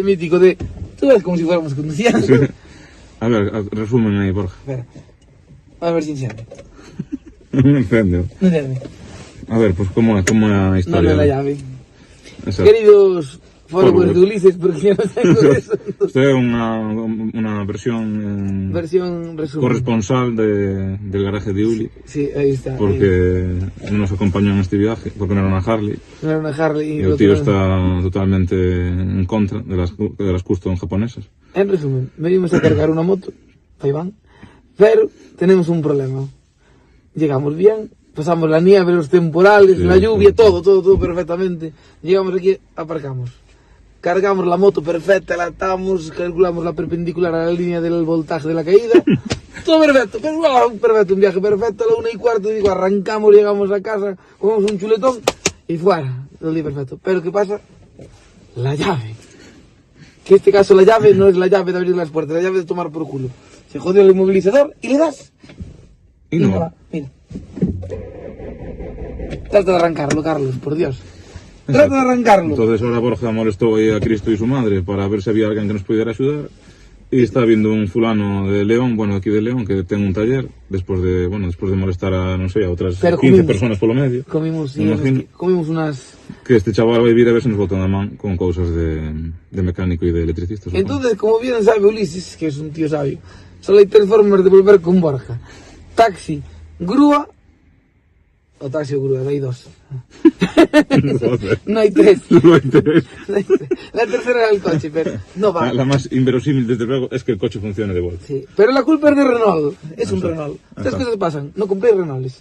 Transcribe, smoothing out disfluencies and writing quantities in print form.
mítico de... Tú ves como si fuéramos conduciendo. Sí. A ver, resumen ahí, Borja. Espera. A ver si enciende. No enciende. No enciende. A ver, pues cómo es la historia. No la llave. Exacto. Queridos followers de Ulises, porque yo no tengo eso. Esto es una versión Versión resumen. corresponsal del garaje de Uli, Sí, ahí está. porque no nos acompañó en este viaje, porque no era una Harley, No era una Harley. y el tío está totalmente en contra de las custom japonesas. En resumen, venimos a cargar una moto, ahí van, pero tenemos un problema. Llegamos bien, pasamos la nieve, los temporales, Sí, la lluvia, sí. todo perfectamente. Llegamos aquí, aparcamos. Cargamos la moto perfecta, la atamos, calculamos la perpendicular a la línea del voltaje de la caída. Todo perfecto, perfecto, un viaje perfecto, a la 1:15, digo, arrancamos, llegamos a casa, comemos un chuletón y fuera, el día perfecto. Pero ¿qué pasa? La llave. Que en este caso la llave no es la llave de abrir las puertas, la llave de tomar por culo. Se jodió el inmovilizador y le das. Y no. va, mira. Trata de arrancarlo, Carlos, por Dios. Trata de arrancarlo. Entonces ahora Borja molestó ahí a Cristo y su madre para ver si había alguien que nos pudiera ayudar. Y está viendo un fulano de León, bueno, aquí de León, que tenga un taller, después de molestar a, no sé, a otras Pero 15 personas por lo medio. Comimos, Me imagino. comimos unas... Que este chaval va a vivir a ver si nos botan a man con cosas de mecánico y de electricista. supongo. Entonces, como bien sabe Ulises, que es un tío sabio, solo hay tres formas de volver con Borja. Taxi, grúa, o taxi o grúa, hay dos. Joder. No hay tres. No hay tres. La tercera era el coche, pero no va. La más inverosímil, desde luego, es que el coche funcione de vuelta. Sí, pero la culpa es de Renault, es un Exacto. Renault. Tres Exacto. cosas pasan, no compréis Renaults.